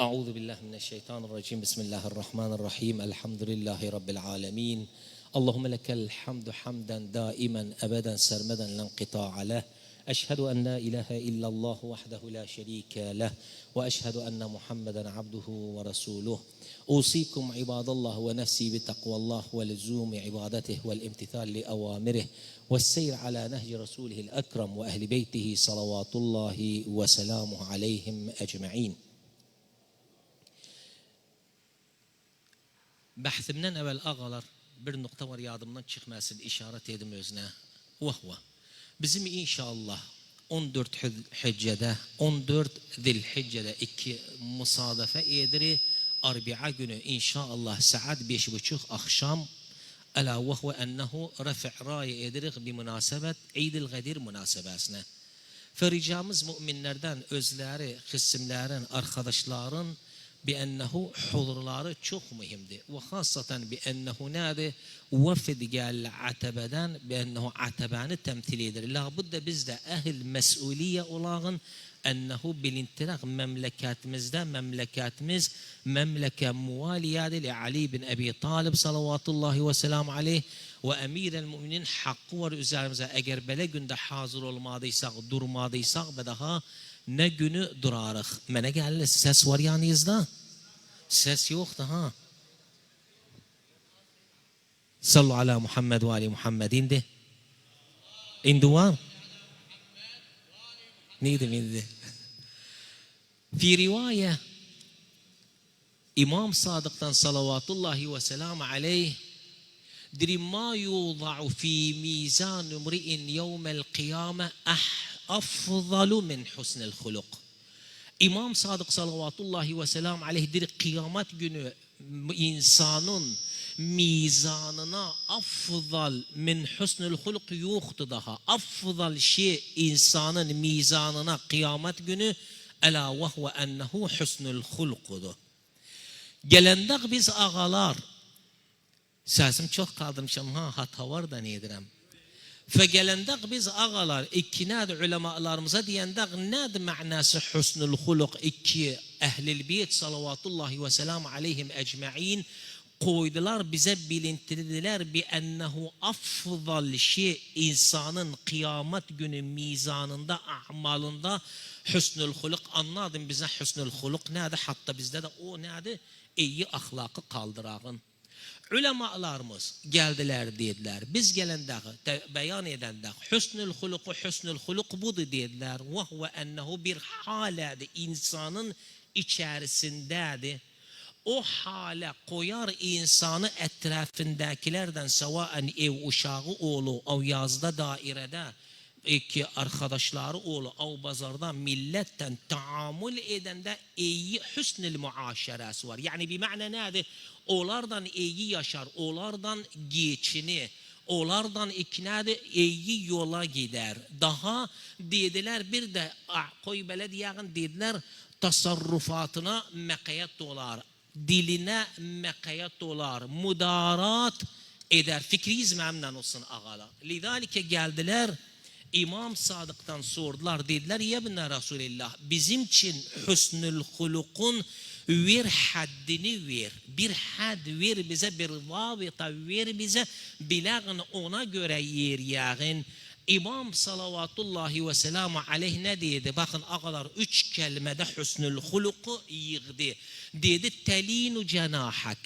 أعوذ بالله من الشيطان الرجيم. بسم الله الرحمن الرحيم. الحمد لله رب العالمين. اللهم لك الحمد حمدا دائما أبدا سرمدا لا انقطاع له. أشهد أن لا إله إلا الله وحده لا شريك له، وأشهد أن محمدا عبده ورسوله. أوصيكم عباد الله ونفسي بتقوى الله ولزوم عبادته والامتثال لأوامره والسير على نهج رسوله الأكرم وأهل بيته صلوات الله وسلامه عليهم أجمعين. Bahsimden evvel ağalar bir nokta var, yadımdan çıkmasın, işaret edim özüne. Vahva. Bizim inşallah 14 Zilhicce'de iki musadefe ediri Arbi'a günü inşallah saat 5:30 akşam ala vahve ennehu ref' rayi edirik bi münasebet İdil Gadir münasebesine. Fericamız müminlerden özleri, kısımların, arkadaşların بأنه حضورları çok mühimdi. Ve hasaten بأنه nade vefd gel atebeden بأنه atabanı temsil eder. Labudda bizde ehl mesuliye olağın ennehu bilintirak memleketimiz memleke muvaliyade li Ali bin Abi Talib salavatullahi ve selamu aleyh ve emirel müminin hakkı var üzerimize. Eğer böyle günde hazır olmadıysak, durmadıysak ve daha ne günü durarıq. Mənə gəldi, ses var yanınızda? Ses yoxdur ha. Sallu ala Muhammed ve ali Muhammedin de. İndi var? Neydi? Fi rivaye İmam Sadık'tan salavatullahi ve selamu aleyh diri ma yuda'u fi mizan umri'in yevmel kıyame afzalu min husnel huluk. İmam Sadık salavatullahi ve selam aleyhdir kıyamet günü insanın mizanına afzal min husnel huluk yoktu daha. Afzal şey insanın mizanına kıyamet günü ela vehve ennehu husnul hulukudu. Gelendik biz ağalar, sesim çok kaldırmışım ha, hata var da nedirem. Fegelendik biz ağalar iki nâd ulemalarımıza diyendik nâd ma'nası husnul huluk iki ehlil beyt salavatullahi ve selamu aleyhim ecma'in koydular bize bilintirdiler bi ennehu afzal şey insanın kıyamet günü mizanında amalında husnul huluk. Anladım bize husnul huluk nâd, hatta bizde de o nâd iyi ahlakı kaldırağın. Ulemalarımız geldiler dediler. Biz gelendik, beyan edendik. Hüsnül huluk budur dediler. Ve ennehu bir haledir. İnsanın içerisindedir. O hale koyar insanı etrafındakilerden sevaen ev uşağı oğlu, o yazda dairede iki arkadaşları oğlu, o bazarda milletten taamül edende iyi hüsnül muaşeresi var. Yani bir ma'na nedir? Onlardan iyi yaşar, onlardan geçini, onlardan iknadı iyi yola gider. Daha dediler bir de koy belediyenin dediler tasarrufatına mekayet dolar, diline mekayet dolar, mudarat eder. Fikriyiz memnun olsun ağala. Lidalike geldiler İmam Sadık'tan sordular, dediler ya ibn Resulillah bizim için hüsnül hulukun ver haddini ver. Bir had ver bize, bir vavita ver bize. Bilağın ona göre yer yağın. İmam salavatullahi ve selamu aleyh ne dedi? Bakın ağalar 3 kelimede hüsnül huluku yığdı. Dedi telinu cenahak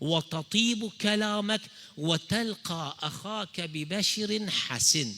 ve tatibu kelamek ve telqa ahake bi beşirin hasin.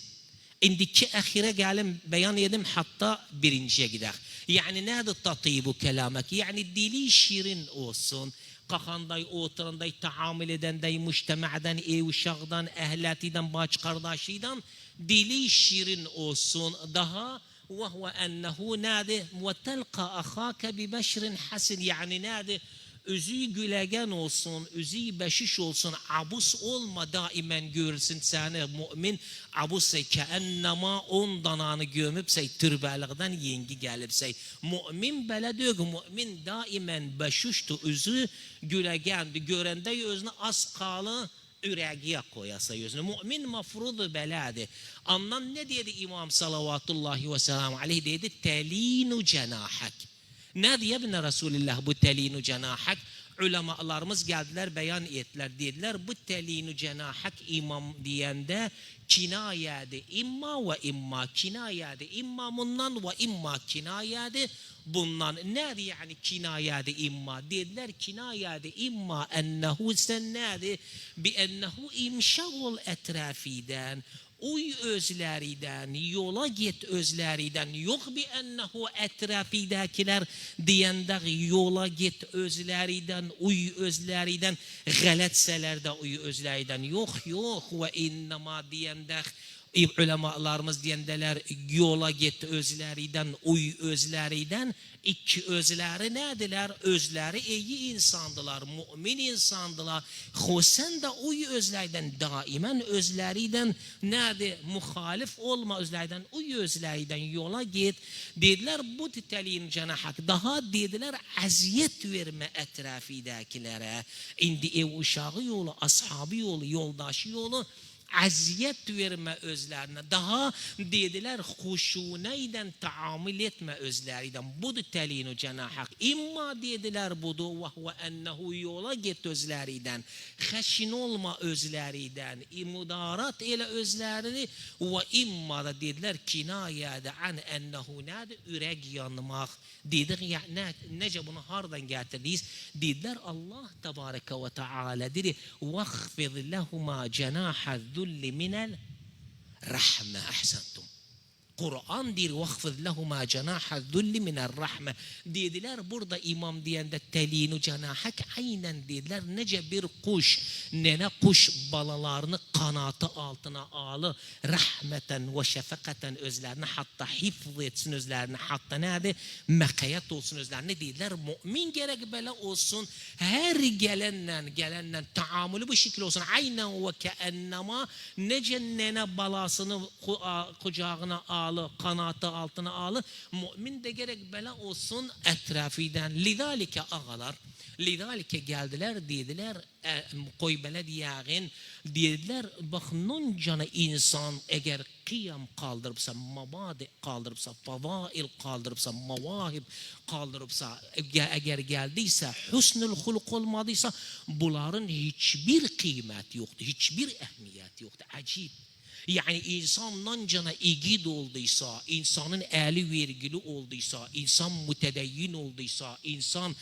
İndiki ahire gelim beyan edim hatta birinciye gider. Yani nedir tatibu kelamek? Yani dili şirin olsun. Kakanday, oturanday, taamül edenday, müştema'dan, ev uşağdan, ehlatiden, baş kardeşiden dili şirin olsun. Daha ve ennehu nedir? Ve telqa ahake bi beşrin hasin. Yani nedir? Üzü gülegen olsun, üzü beşiş olsun, abus olma daimen görürsün seni mümin. Abus say keennema 10 dananı gömüp say türbelikten yengi gelip say. Mümin böyle diyor ki mümin daimen beşişti, üzü gülegendi. Görende özünü az kalı üreğiye koyasa yüzünü. Mümin mafrudu beladi. Andan ne dedi İmam salavatullahi ve selamu aleyh dedi? Telinu cenahak. Ne diye bine Resulullah bu telinu cenahak? Ulemalarımız geldiler beyan ettiler. Dediler bu telinu cenahak imam diyende kinayede imma ve imma kinayede imma bundan ve imma kinayede bundan. Ne yani kinayede imma? Dediler kinayede imma ennehu sennedi bi ennehu imşagul etrafiden. Uy özleriden, yola git özleriden, yok bi ennehu etrafidakiler diyende yola git özleriden, uy özleriden, galetseler de uy özleriden, yok ve innema diyende ulemalarımız diyendeler yola git özleriden, uy özleriden, iki özleri nediler? Özleri iyi insandılar, mümin insandılar. Sen de uy özlerden, daimen özleriden nedi? Muhalif olma özlerden, uy özlerden yola git. Dediler bu titelin cenahak. Daha dediler aziyet verme etrafidakilere. İndi ev uşağı yolu, ashabı yolu, yoldaşı yolu, aziyet verme özlerine, daha dediler huşuneyden taamül etme özlerinden. Budu telinu cenahak. İmma dediler budu ve huve ennehu yola git özlerinden. Haşin olma özlerinden. İmudarat ile özlerini ve imma da dediler kinayede an ennehu nade ürek yanmak. Dedik ya nece bunu hardan getirdiyiz? Dediler Allah tebareke ve teala dedi vahfid lehuma cenaha zulli minel rahme. Ahsantum. Kur'an dir vahfid lehuma cenaha zulli minel rahme. Dediler burada imam diyende telinu cenahak aynen dediler nece bir kuş, nene kuş balalarını kanatı altına alı rahmeten ve şefakaten özlerine hatta hifz etsin özlerine hatta nerede mekayet olsun özlerine dediler mümin gerek böyle olsun her gelenden taamülü bu şekilde olsun aynen ve keennema nece nene balasını kucağına alı kanatı altına alı mümin de gerek böyle olsun etrafiden lidalike ağalar lidalike geldiler dediler koy beled yağın dediler bak nun canı insan eğer kıyam kaldırıpsa mabadi kaldırıpsa fadail kaldırıpsa mavahib kaldırıpsa eğer geldiyse husnul huluk olmadıysa bunların hiçbir kıymet yoktu hiçbir ehemmiyet yoktu acip. Yani insandan cana igid olduysa, insanın eli vergili olduysa, insan mütedeyyin olduysa, insan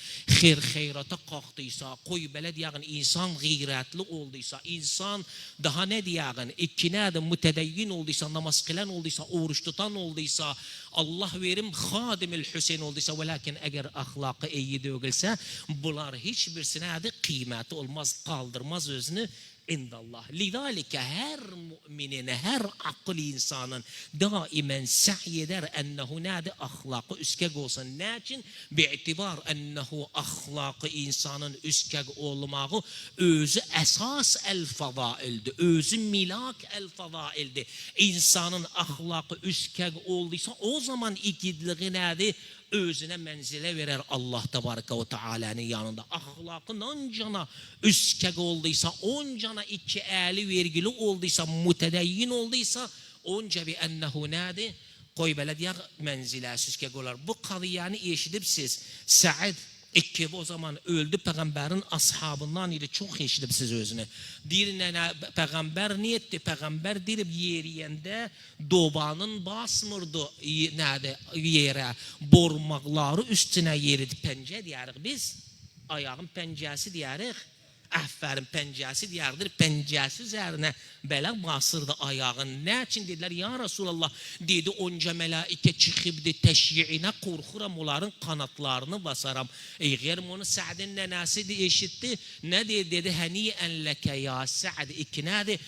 hayrata kalktıysa, koy beled yani insan gayretli olduysa, insan daha ne diyagın, ikkine de mütedeyyin olduysa, namaz kılan olduysa, oruç tutan olduysa, Allah verim hadimil Hüseyin olduysa, velakin eğer ahlakı iyi dögülse, bunlar hiçbirisine de kıymeti olmaz, kaldırmaz özünü. İndallah. Lidalike her müminin, her akıl insanın daimen sa'i eder ennehu nade ahlakı üskek olsun. Ne için? Bi'tibar ennehu ahlakı insanın üskek olmağı özü esas el fadaildi. Özü milak el fadaildi. İnsanın ahlakı üskek olduysa o zaman ikidliği nade? Özüne menzile verer Allah tebareke ve teala'nın yanında. Ahlakından cana üskek olduysa, on cana iki eli vergili olduysa, mütedeyyin olduysa, onca bir ennehu nadi, koy belediye menzile üskek olar. Bu kadiyanı eşidip siz, Sa'd İki o zaman öldü peygamberin ashabından idi çok eşidip siz özünü. Dirine peygamber niyetti peygamber dirip yeriyende dobanın basmırdı nerede yere bormakları üstüne yeridi pence diyarık biz ayağın pencesi diyarık. Aferin pencesi diyardır pencesi üzerine böyle basırdı ayağın. Ne için dediler ya Resulallah dedi onca melaike çıkıp de teşyiine korkuram onların kanatlarını basarım. Eğer onu Sa'd'in nenesi de eşitti ne dedi haniyen leke ya Sa'd ikine de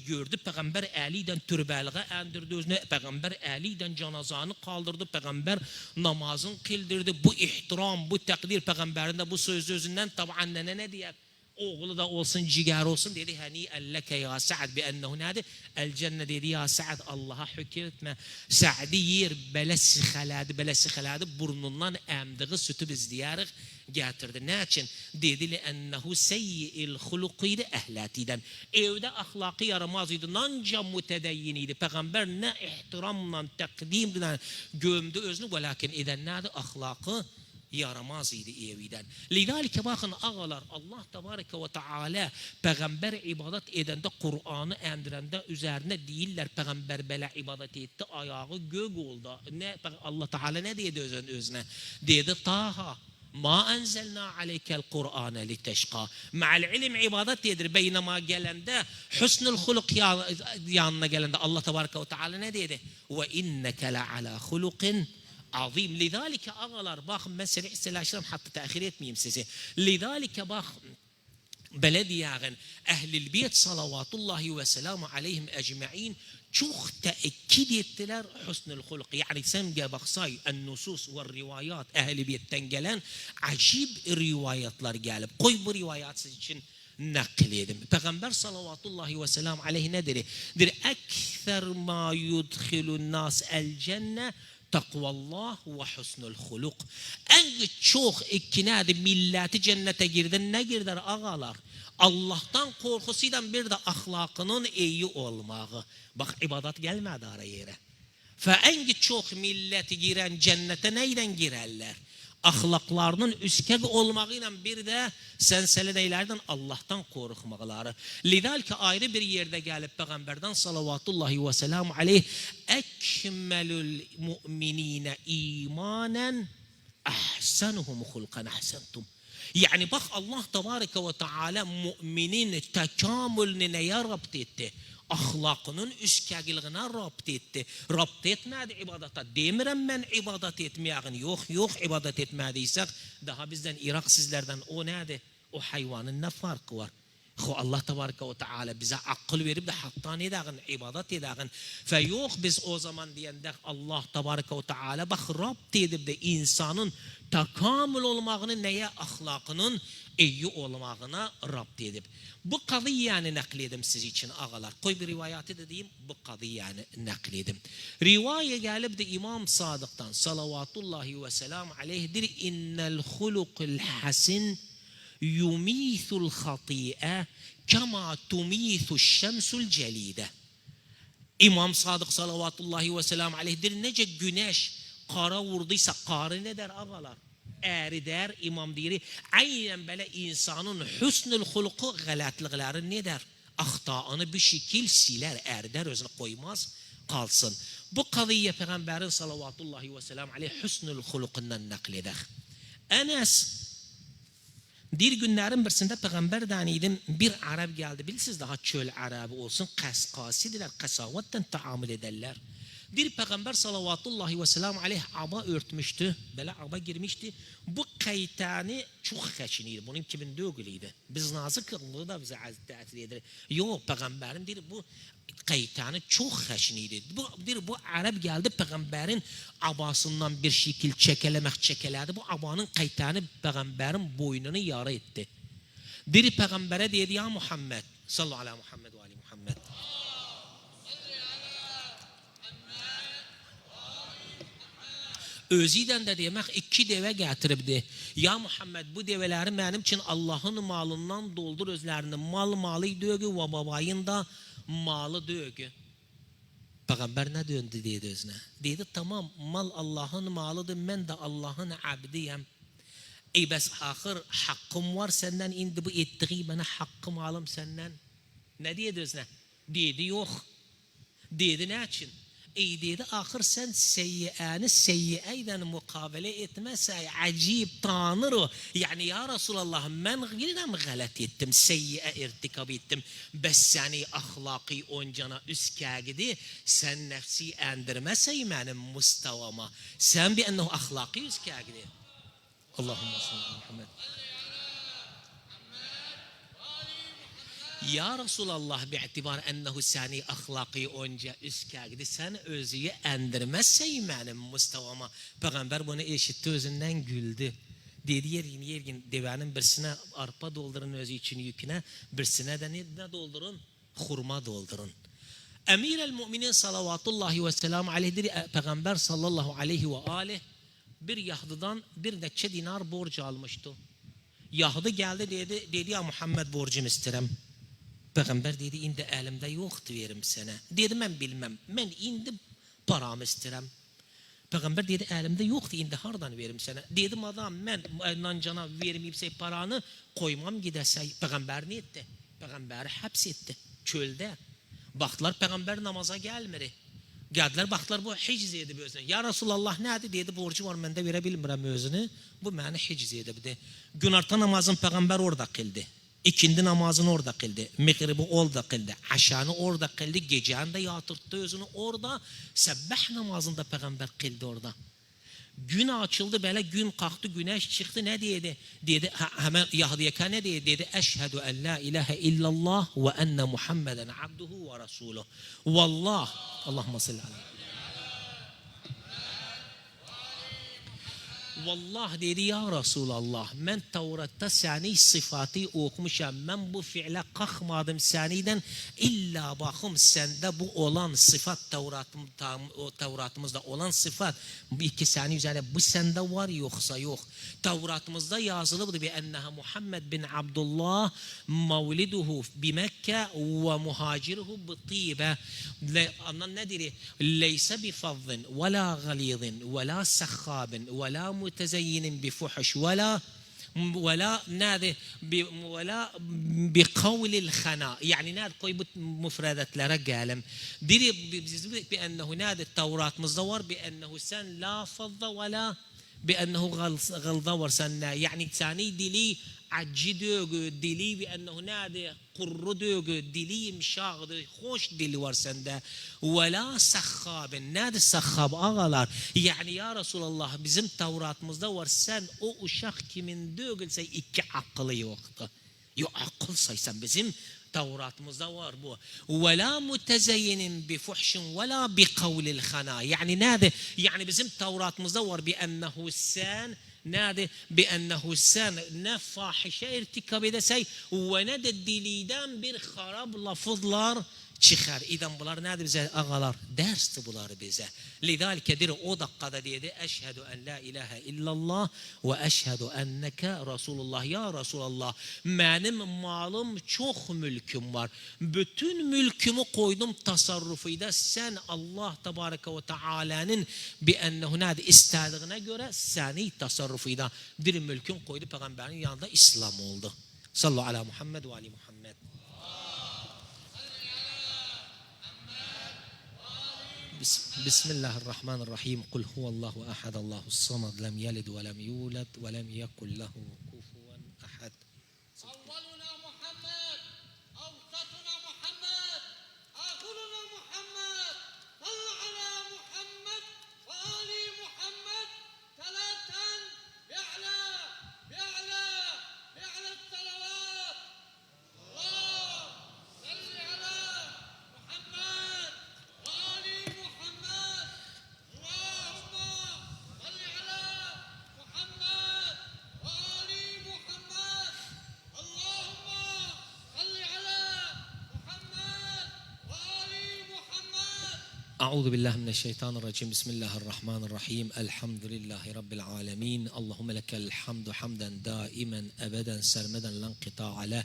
gördü peygamber eliden türbeliğe endirdi özüne peygamber eliden canazanı kaldırdı peygamber namazın kıldırdı bu ihtiram bu takdir peygamberin de bu söz özünden taban ne diye oğlu da olsun ciğer olsun dedi hani elleke ya Sa'd bi ennehu nadi el cennet dedi ya Sa'd Allah'a hükmetme Sa'd'i yer belesi haladı burnundan emdiği sütü biz diyarık getirdi. Ne için? Dedi li ennehu seyyi'il hulukiydi ehlatiden. Evde ahlakı yaramaz idi. Nanca mütedeyyiniydi. Peygamber ne ihtiramla takdimle gömdü özünü. Velakin eden neydi? Ahlakı yaramaz idi eviden. Lidalike bakın ağalar, Allah tebareke ve teala peygamber ibadet edende, Kur'an'ı endirende üzerine değiller peygamber böyle ibadet etti, ayağı gök oldu. Ne Allah Teala ne dedi özüne? Dedi Taha ma enzelna aleykel Kur'ane liteşka. Ma'al ilim ibadet edir. Beynema gelende, husnul huluk yanına gelende Allah tebareke ve teala ne dedi? Ve inneke le ala hulukin azim. Lidalike ağalar bakın mesela istilaşlarım hatta tehir etmeyeyim sizi. Lidalike bak beledi yağın ehlil beyt salavatullahi ve selamu aleyhim ecma'in çok teekkid ettiler husnul huluk. Yani sen gel baksay en-nusus ve rivayat ehli beytten gelen acib rivayetler gelip koy bu rivayat siz için nakledim. Peygamber salavatullahi ve selamu aleyhi ne dedi? Ekser ma yudkhilun nas el cenne takvallah ve husnul huluk. En çok ikinadı milleti cennete girdi. Ne girdiler ağalar? Allah'tan korkusuyla bir de ahlakının iyi olmağı. Bak ibadet gelmedi araya. Ve en çok milleti giren cennete neyden girerler? Ahlaklarının üskek olmağıyla bir de senseleneylerden Allah'tan korkmaqları. Lidalike ayrı bir yerde gelip Peygamberden salavatullahi ve selamu aleyh ekmelül mu'minine imanen ahsanuhum hulkan ahsantum. Yani bak Allah tebareke ve teala müminin tekamülüne neye rapt etti? Ahlakının üskegiliğine rapt etti. Rapt etmedi ibadata. Demirem ben ibadet etmeyen. Yok ibadet etmediysek daha bizden Irak sizlerden o neydi? O hayvanın ne farkı var? Allah tebareke ve teala bize akıl verip de hatta ne edin? İbadet edin. Fe yok biz o zaman diyende Allah tebareke ve teala bak rapt edip de insanın takamül olmağını neye ahlakının iyi olmağına rapt edip. Bu kadıyyanı nakledim siz için ağalar. Koy bir rivayatı da diyeyim bu kadıyyanı nakledim. Rivaye gelip de İmam Sadık'tan salavatullahi ve selamu aleyhidir. İnnel hulukul hasin yumithul hati'e kema tumithu şemsul celide. İmam Sadık salavatullahi ve selamu aleyhidir. Nece güneş kara vurduysa karı ne der ağalar? Eri der imam diri. Aynen böyle insanın hüsnül huluku galatlıkları ne der? Ahtaını bir şekil siler er der özünü koymaz kalsın. Bu kadıyı Peygamberin salavatullahi ve selamu aleyhi hüsnül hulukundan nakleder. Enes bir günlerin birisinde Peygamberden idim bir Arap geldi. Bilirsiniz daha çöl Arabı olsun kaskasidiler, kasavetten taamül ederler. Bir Peygamber salavatullahi ve selamu aleyh aba örtmüştü. Böyle aba girmişti. Bu kaytanı çok kaçınıydı. Bunun kimin dögülüydü. Biz nazik kıllığı da bize tesir eder. Yok Peygamberin bir bu kaytanı çok kaçınıydı. Bu Arap geldi Peygamberin abasından bir şekil çekeledi. Bu abanın kaytanı Peygamberin boynunu yara etti. Bir Peygambere dedi ya Muhammed sallallahu aleyhi Muhammed ve ali Muhammed. Özüden de demek iki deve getiribdi. Ya Muhammed bu develeri benim için Allah'ın malından doldur özlerini. Malı dögü ve babayın da malı dögü. Peygamber ne döndü dedi özüne. Dedi tamam mal Allah'ın malıdır ben de Allah'ın abdiyim. Bes ahir hakkım var senden indi bu ettiği bana hakkım alım senden. Ne dedi özüne? Dedi yok. Dedi ne için? dedi ahir sen seyyiyeyle mukabele etmezse acib tanır o. Yani ya Resulallah ben yine mi galat ettim, seyyiye irtikab ettim. Bes yani ahlaki oncana üskâgidi sen nefsi endirmese benim mustavama. Sen bi ennehu ahlaki üskâgidi. Allahümme sallallahu aleyhi ve sellem. Ya Resulallah bi'tibar ennehu sani ahlaki onca üskâgidi sen özüyü endirmezse benim mustavama. Peygamber bunu eşitti özünden güldü. Dedi yergin devenin birisine arpa doldurun özü için yüküne, birisine de ne doldurun? Hurma doldurun. Emir el-Müminin salavatullahi ve selamu aleyhidir. Peygamber sallallahu aleyhi ve aleyh bir Yahudi'dan bir neçe dinar borç almıştı. Yahudi geldi dedi ya Muhammed borcum isterim. Peygamber dedi indi elimde yoktu verim sana. Dedi ben bilmem. Ben indi paramı isterim. Peygamber dedi elimde yoktu, indi hardan verim sana. Dedim adam ben nancana vermeyip say paranı koymam gidesey. Peygamber ne etti? Peygamberi hapsetti çölde. Baktılar peygamber namaza gelmedi. Geldiler baktılar bu hicz edip özüne. Ya Resulallah nerede dedi, borcu var mende verebilmirəm özünü. Bu məni hicz edip de. Günarta namazın peygamber orada kıldı. İkindi namazını orada kıldı. Mağribi orada kıldı. Aşağını orada kıldı. Geceni de yatırttı özünü orada. Sebbah namazında peygamber kıldı orada. Gün açıldı böyle, gün kalktı, güneş çıktı, ne dedi? Dedi hemen Yahdiyeka ne dedi? Dedi eşhedü en la ilahe illallah ve enne Muhammeden abduhu ve resuluhu. Vallah. Allahümme salli aleyhi. Vallah dedi ya Resulallah, ben Tevrat'ta seni sıfatı okumuşam, ben bu fiile kalkmadım seniden, illa bakım sende bu olan sıfat Tevrat'ımızda olan sıfat, bu iki sani üzerine bu sende var yoksa yok. Tevrat'ımızda yazılıdır bi enneha Muhammed bin Abdullah mevliduhu bi Mekke ve muhaciruhu bi Tibe. Anlam nedir? Leyse bi fazzin ve la galizin ve la sakhabin ve la متزين بفحش ولا نادي ولا بقول الخنا، يعني ناد قيبت مفردات لرجالم ديري بأنه نادي التوراة مزور بأنه سن لا فض ولا بأنه غلظور سن، يعني ثاني دلي عجدوغ دلي بأنه نادي قردوغ دلي مشاغد خوش دلي ورسنده ولا سخاب، نادي السخاب أغلار. يعني يا رسول الله bizim Tevrat'ımızda var, sen o uşak kimin dögülse iki akıllı yoktu. Yok akıl saysan bizim Tevrat'ımızda var bu. ولا متزين بفحش ولا بقول الخنا، يعني نادي يعني bizim Tevrat'ımızda var بأنه sen نادي بأنه sen ne fahişe irtikab edesey ve ne de diliden bir harap lafızlar çıkar. İden bunlar nedir bize ağalar? Dersti bunlar bize. Lidalike dir o dakikada dedi eşhedü en la ilahe illallah ve eşhedü enneke Resulullah. Ya Resulallah, benim malım çok mülküm var. Bütün mülkümü koydum tasarrufuyla, sen Allah Tebareke ve Teala'nın bi ennehu nadi istediğine göre seni tasarrufuyla bir mülkün koydu, peygamberin yanında İslam oldu. Sallallahu ala Muhammed ve ali Muhammed. بسم الله الرحمن الرحيم قل هو الله أحد الله الصمد لم يلد ولم يولد ولم يكن له كفوا أحد. أولنا محمد، أوسطنا محمد، آخرنا محمد، صل على محمد وآل محمد ثلاثا بأعلى الصلوات. الله صل على محمد وآل محمد. اللهم صل على محمد وآل محمد. اللهم صل على محمد وآل محمد. أعوذ بالله من الشيطان الرجيم. بسم الله الرحمن الرحيم. الحمد لله رب العالمين. اللهم لك الحمد حمدا دائما أبدا سرمدا لا انقطاع له.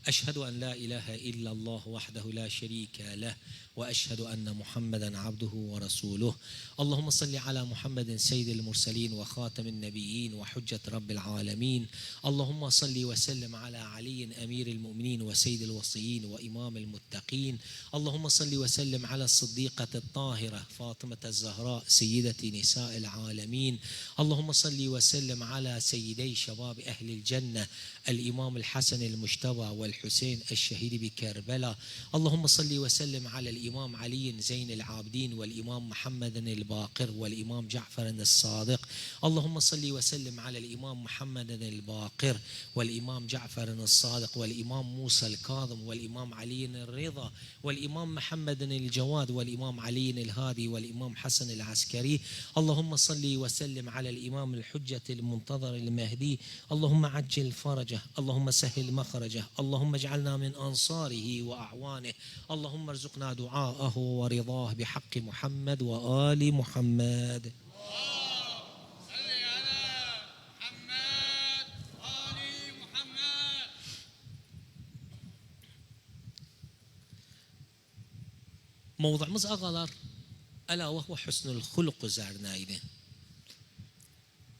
أشهد أن لا إله إلا الله وحده لا شريك له وأشهد أن محمدا عبده ورسوله. اللهم صل على محمد سيد المرسلين وخاتم النبيين وحجة رب العالمين. اللهم صل وسلم على علي أمير المؤمنين وسيد الوصيين وإمام المتقين. اللهم صل وسلم على الصديقة الطاهرة فاطمة الزهراء سيدة نساء العالمين. اللهم صل وسلم على سيدي شباب أهل الجنة الإمام الحسن المجتبى والحسين الشهيد بكربلاء. اللهم صل وسلم على الإمام علي زين العابدين والإمام محمد الباقر والإمام جعفر الصادق. اللهم صل وسلم على الإمام محمد الباقر والإمام جعفر الصادق والإمام موسى الكاظم والإمام علي الرضا والإمام محمد الجواد والإمام علي الهادي والإمام حسن العسكري. اللهم صل وسلم على الإمام الحجة المنتظر المهدي. اللهم عجل فرجه، اللهم سهل مخرجه، اللهم اجعلنا من أنصاره وأعوانه. اللهم ارزقنا دعاءه ورضاه بحق محمد وآل محمد. صل على محمد وآل محمد. موضوعımız ağalar ألا وهو حسن الخلق üzerineydi.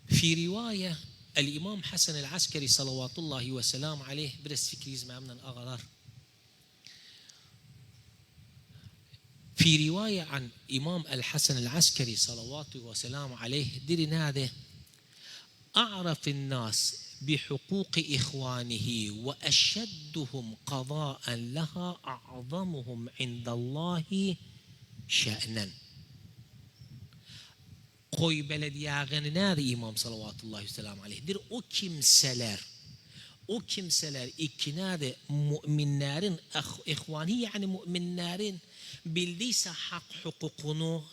في رواية الإمام حسن العسكري صلوات الله وسلام عليه برس fikriyiz memnun ağalar. في رواية عن إمام الحسن العسكري صلوات وسلام عليه دري ناده أعرف الناس بحقوق إخوانه وأشدهم قضاء لها أعظمهم عند الله شأنا. Koy belediyeğinin nerede İmam sallallahu selam aleyh? O kimseler iki nerede müminlerin ihvani yani müminlerin bildiyse hak hukukunu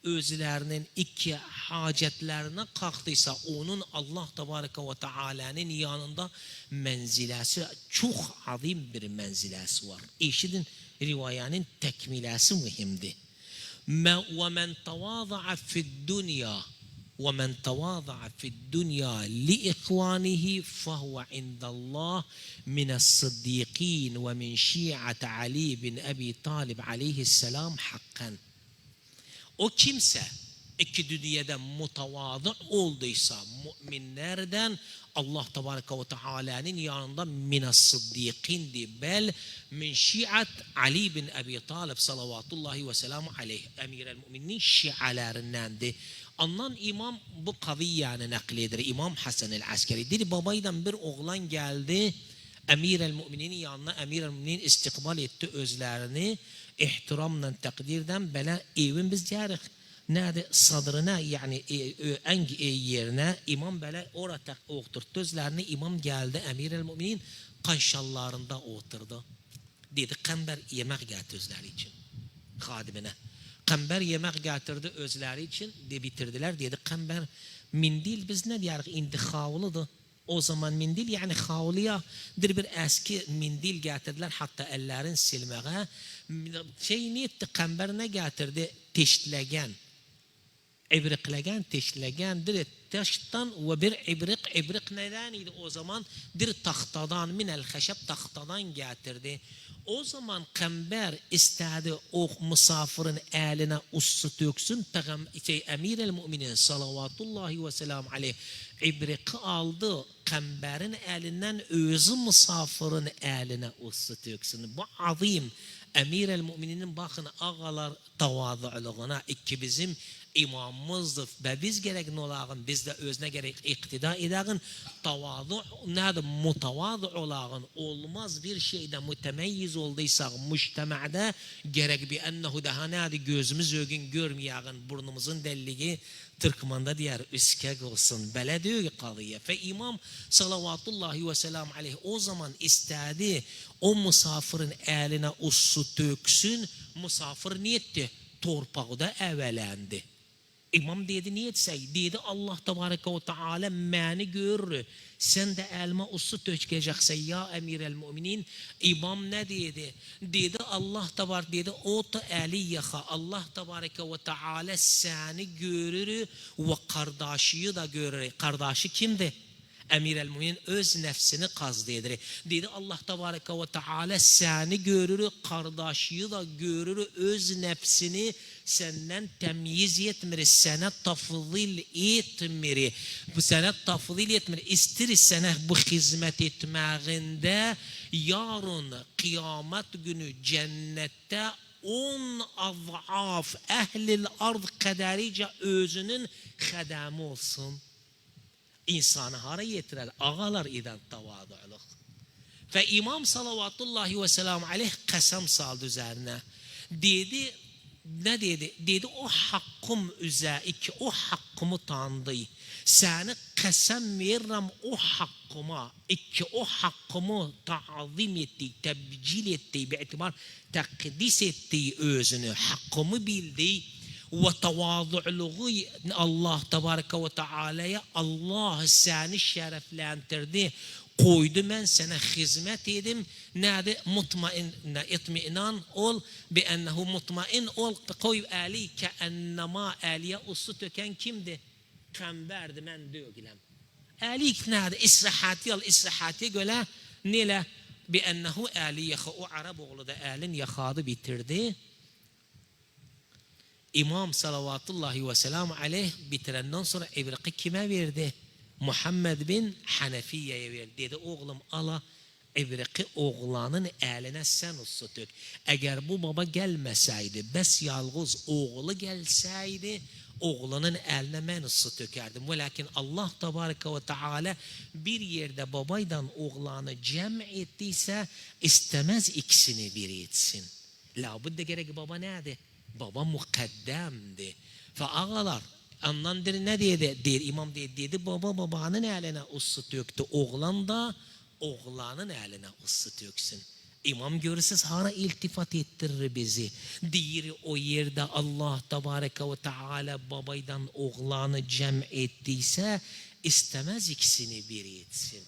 özlerinin iki hacetlerine kalktıysa onun Allah Tebareke ve Teala'nın yanında menzilesi çok azim bir menzilesi var. İşidin rivayenin tekmilesi mühimdi. ومن تواضع في الدنيا لإخوانه فهو عند الله من الصديقين ومن شيعة علي بن أبي طالب عليه السلام حقا. O kimse iki dünyada mutavazı olduysa müminlerden Allah Tebareke ve Teala'nın yanında minas sıddikindi bel min şiat Ali bin Abi Talib salavatullahi ve selamu aleyh emir-el müminin şialerindendi. Ondan imam bu kaviyanı nakledir. İmam Hasan el-Askeri dedi babaydan bir oğlan geldi emir-el müminin yanına emir-el müminin istikbal etti özlerini ihtiramla takdirden bela evin biz yarık. Nerede sadrına yani en yerine imam böyle orada oturttu özlerini imam geldi emir-el müminin kanşallarında oturdu. Dedi kamber yemek getir özleri için kadimine. Kamber yemek getirdi özleri için de bitirdiler dedi kamber mindil biz ne diyarıq indi xavlıdı. O zaman mindil yani xavlıya bir eski mindil getirdiler hatta ellerin silmeye şey niyetti kamber ne getirdi teştlegen. İbriklagan, teşlegan, bir taştan ve bir ibrik nedeniydi o zaman? Bir tahtadan, minel haşab tahtadan getirdi. O zaman kamber istedi o misafirin eline ussu töksün. Emir-el müminin salavatullahi ve selam aleyh ibriki aldı. Kamberin elinden özü misafirin eline ussu töksün. Bu azim. Emir-el müminin bakın ağalar tavazu'luğuna iki bizim imamımızdır ve biz gerekli olağın biz de özne gerek iktida edağın tavazu nerede mutavazu olağın olmaz bir şeyde mütemeyyiz olduysa müştemada gerek bir ennehu daha nerede gözümüz ögün görmeyağın burnumuzun delliği Türkmen'de diğer üskek olsun böyle diyor ki kalıya ve imam salavatullahi ve selam aleyh o zaman istedi o misafirin eline ussu töksün misafir niyetti torpağda evelendi. İmam dedi niyetse dedi Allah Tebareke ve Teala məni görür. Sen de elime ussu tökeceksen ya emir-el müminin. İmam ne dedi? Dedi Allah Tebareke dedi o da eli yaka. Allah Tebareke ve Teala seni görür ve kardeşi de görür. Kardeşi kimdi? Emir-el müminin öz nefsini kazdedir. Dedi Allah Tebareke ve Teala seni görür, kardeşi de görür öz nefsini senden temyiz etmir, sana tafzil etmir. Bu sana tafzil etmir. İstir sana bu hizmet etmeğinde yarın kıyamet günü cennette 10 azaf ehlil ard kaderice özünün xədəmi olsun. İnsanı hara yetirer? Ağalar eden tavadu'luk. Ve İmam salavatullahi ve selamu aleyh kasem saldı üzerine. Dedi ne dedi? Dedi o hakkım üzerine o hakkımı tanıdı. Seni kasem veririm o hakkıma. O hakkımı ta'zim etti, tebcil etti, bir itibar takdis etti özünü. Hakkımı bildi. Ve tavazu'luğu Allah Tebareke ve Teala'ya Allah seni şereflendirdi. Koydu ben sana hizmet edim. Nerede mutmain, itminan ol. Bi ennehu mutmain ol. Koy Ali ke ennema Ali'ye usu töken kimdi? Kamberdi ben dögülem. Ali nerede? İsrahati al. İsrahati göre nile? Bi ennehu Ali yaka. O Arap oğlu da Ali'nin yakadı bitirdi. İmam salavatullahi ve selamu aleyh bitirenden sonra ibriqi kime verdi? Muhammed bin Hanefiye'ye verdi. Dedi oğlum ala ibriqi oğlanın eline sen usu tök. Eğer bu baba gelmeseydi, bes yalğız oğlu gelseydi, oğlanın eline ben ısı tökerdim. Velakin Allah Tebareke ve Teala bir yerde babaydan oğlanı cem ettiyse istemez ikisini bir etsin. Labudde gerek baba nerede? Baba mukaddemdi. Ve ağalar anlandır ne dedi? Der imam dedi baba babanın eline ısı töktü. Oğlan da oğlanın eline ısı töksün. İmam görürsüz hana iltifat ettirir bizi. Diyir o yerde Allah Tebareke ve Teala babaydan oğlanı cem ettiyse istemez ikisini bir etsin.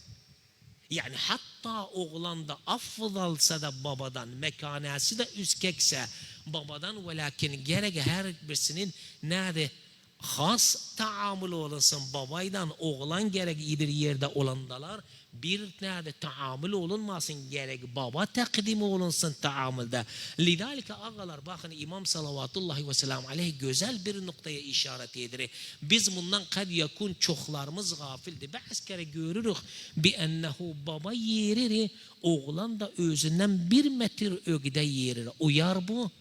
Yani hatta oğlan da afdalsa da babadan, mekanesi de üskekse babadan, velakin gerek her birisinin nerede has taamül olunsun babaydan oğlan gerek bir yerde olandalar bir nerede taamül olunmasın gerek baba takdimi olunsun taamülde. Lidalike ağalar bakın İmam salavatullahi ve selamu aleyh güzel bir noktaya işaret edir. Biz bundan kad yakun çoklarımız gafildi. Bazı kere görürük bi ennehu baba yerir oğlan da özünden 1 metre ögde yerir. Uyar bu?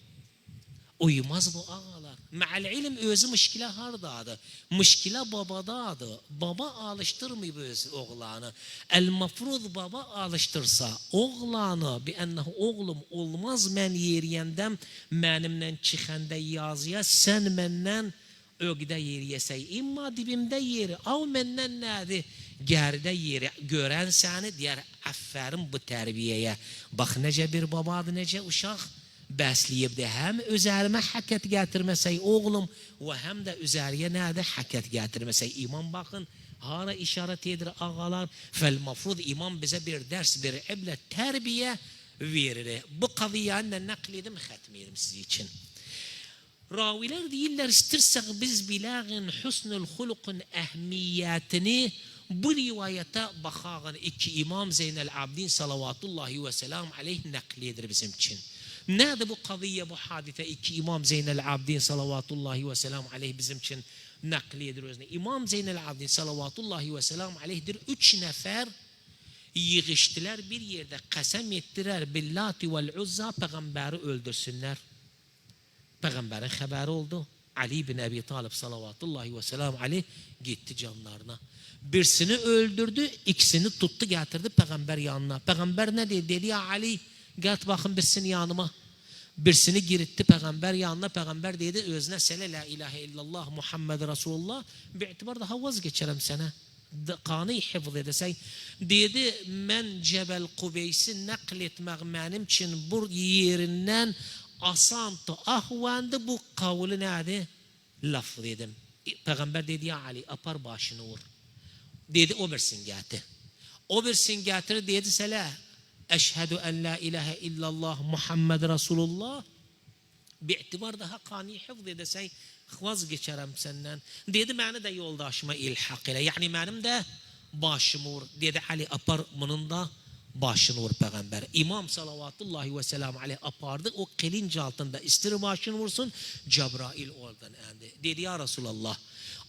Uymaz bu ağalar. Ma'al ilim özü müşkile hardadı. Müşkile babadadı. Baba alıştırmıyor öz oğlanı. El mafruz baba alıştırsa oğlanı bi ennehu oğlum olmaz men yeriyendem menimden çıkanda yazıya sen menden ögde yeriyesey imma dibimde yeri av menden nerede geride yeri gören seni diğer aferin bu terbiyeye bak nece bir babadı nece uşak bəsliyib de hem üzerime haket getirmesey oğlum ve hem de üzeriye nerede haket getirmesey imam bakın hana işaret edir ağalar fel mafrud imam bize bir ders bir ibret terbiye verir. Bu kadiyeyle nakledim hatmeyelim siz için. Raviler değiller istirsek biz bilagın husnul hulukun ehmiyetini bu rivayete bakağın iki İmam Zeynel Abidin salavatullahi ve selam aleyh nakledir bizim için. Nerede bu kadiye, bu hadise iki İmam Zeynel Abidin salavatullahi ve selam aleyh bizim için nakliyedir özne. İmam Zeynel Abidin salavatullahi ve selam aleyhdir 3 nefer yığıştılar bir yerde kasem ettiler billati vel uzza peygamberi öldürsünler. Peygamberin haberi oldu. Ali bin Abi Talib salavatullahi ve selam aleyh gitti canlarına. Birisini öldürdü, ikisini tuttu getirdi peygamber yanına. Peygamber ne dedi? Dedi ya Ali git bakın birisini yanıma. Birisini giritti peygamber yanına. Peygamber dedi özne sele la ilahe illallah Muhammed Resulullah. Bir daha vazgeçerim sana. Kanı hifz edesey. Dedi men Cebel Kubeys'i nakletmek benim için bu yerinden asantı ahvandı bu kavli nerede? Laf dedim. Peygamber dedi ya Ali apar başını vur. Dedi o birsin getir. O birsin getir dedi sele. Eşhedü en la ilahe illallah Muhammed Resulullah bi'tibar daha kani hifz edesey vazgeçerim senden. Dedi beni de yoldaşıma ilhak ile. Yani benim de başımı vur. Dedi Ali apar bunun da başını vur peygamber. İmam salavatullahi ve selam aleyh apardı. O kılıç altında istir başını vursun. Cebrail oradan indi. Dedi ya Resulallah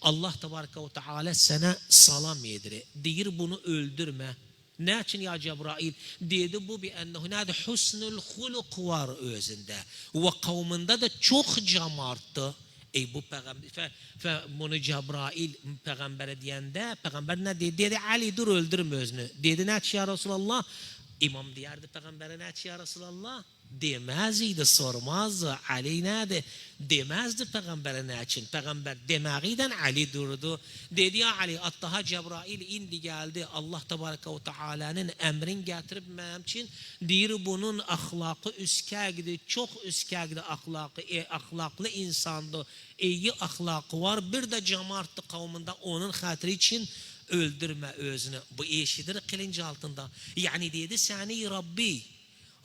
Allah Tebareke ve Teala sana salam yediri. Deyir bunu öldürme. Ne için ya Cebrail? Dedi bu bi ennehu nâde husnul huluk var özünde. Ve kavminde de çok cömertti. Bu peygamber bunu Cebrail peygambere diyende peygamber ne dedi? Dedi Ali dur öldürme özünü. Dedi ne için ya Resulallah? İmam diyardı peygambere ne için ya Resulallah? Demezdi sormazdı. Ali nerede? Demezdi peygambere ne için? Peygamber demağiden Ali durdu. Dedi ya Ali hatta Cebrail indi geldi. Allah Tebareke ve Teala'nın emrin getirip benim için dir bunun ahlakı üskegdi. Çok üskegdi ahlakı. Ahlaklı insandı. İyi ahlakı var. Bir de cemaatli kavminde onun hatırı için öldürme özünü. Bu eşidir kılıncı altında. Yani dedi seni Rabbi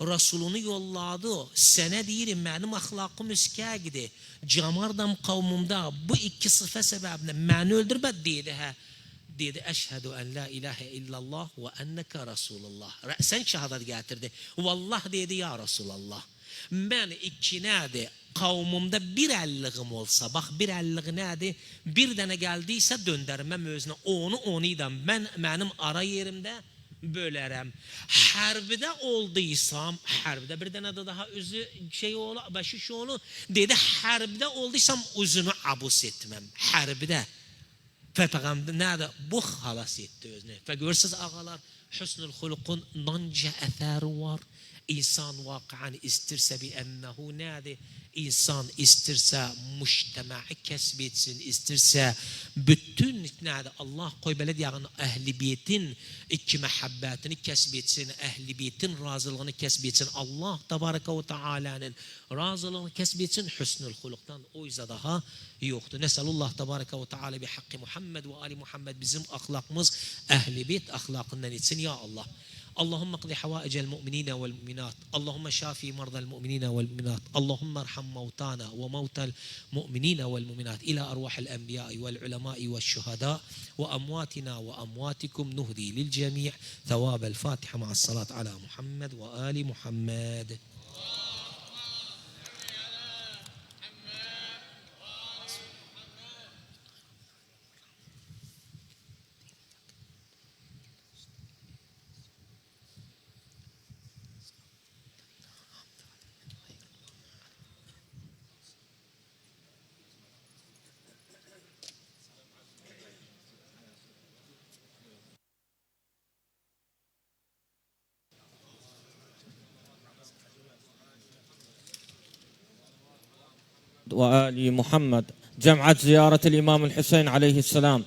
Resulünü yolladı. Sene değilim benim ahlakım üskegdi. Camardam kavmumda bu iki sıfat sebebiyle beni öldürme dedi ha. Dedi eşhedü en la ilahe illallah ve enneke Resulullah. Sen şehadet getirdi. Vallah dedi ya Resulallah. Ben ikine de kavmimde bir elliğim olsa, bak bir elliği nedir? Bir tane geldiyse döndürmem özüne, onu idam. Ben benim ara yerimde bölerim. Harbide olduysam, harbide bir tane de daha özü şey ola, başı şu onu dedi, harbide olduysam özünü abus etmem. Harbide. Peygamber nerede? Bu halas etti özüne. Ve görürsünüz ağalar, husnul hulukun nanca etheru var. İnsan vakıan istirse bi ennehu nerede? İnsan istirse mujtema'i kesbetsin, istirse bütün nerede? Allah koy beled yani ehli beytin iki mehabbetini kesbetsin, ehli beytin razılığını kesbetsin. Allah tebareke ve teala'nın razılığını kesbetsin, husnul huluktan o yüzden daha yoktu. Nesalullah tebareke ve teala bi hakkı Muhammed ve ali Muhammed bizim ahlakımız ehli beyt ahlakından etsin ya Allah. اللهم اقض حوائج المؤمنين والمؤمنات اللهم شافي مرضى المؤمنين والمؤمنات اللهم ارحم موتانا وموتى المؤمنين والمؤمنات إلى أرواح الأنبياء والعلماء والشهداء وأمواتنا وأمواتكم نهدي للجميع ثواب الفاتحة مع الصلاة على محمد وآل محمد. وآل محمد. جمعت زيارة الإمام الحسين عليه السلام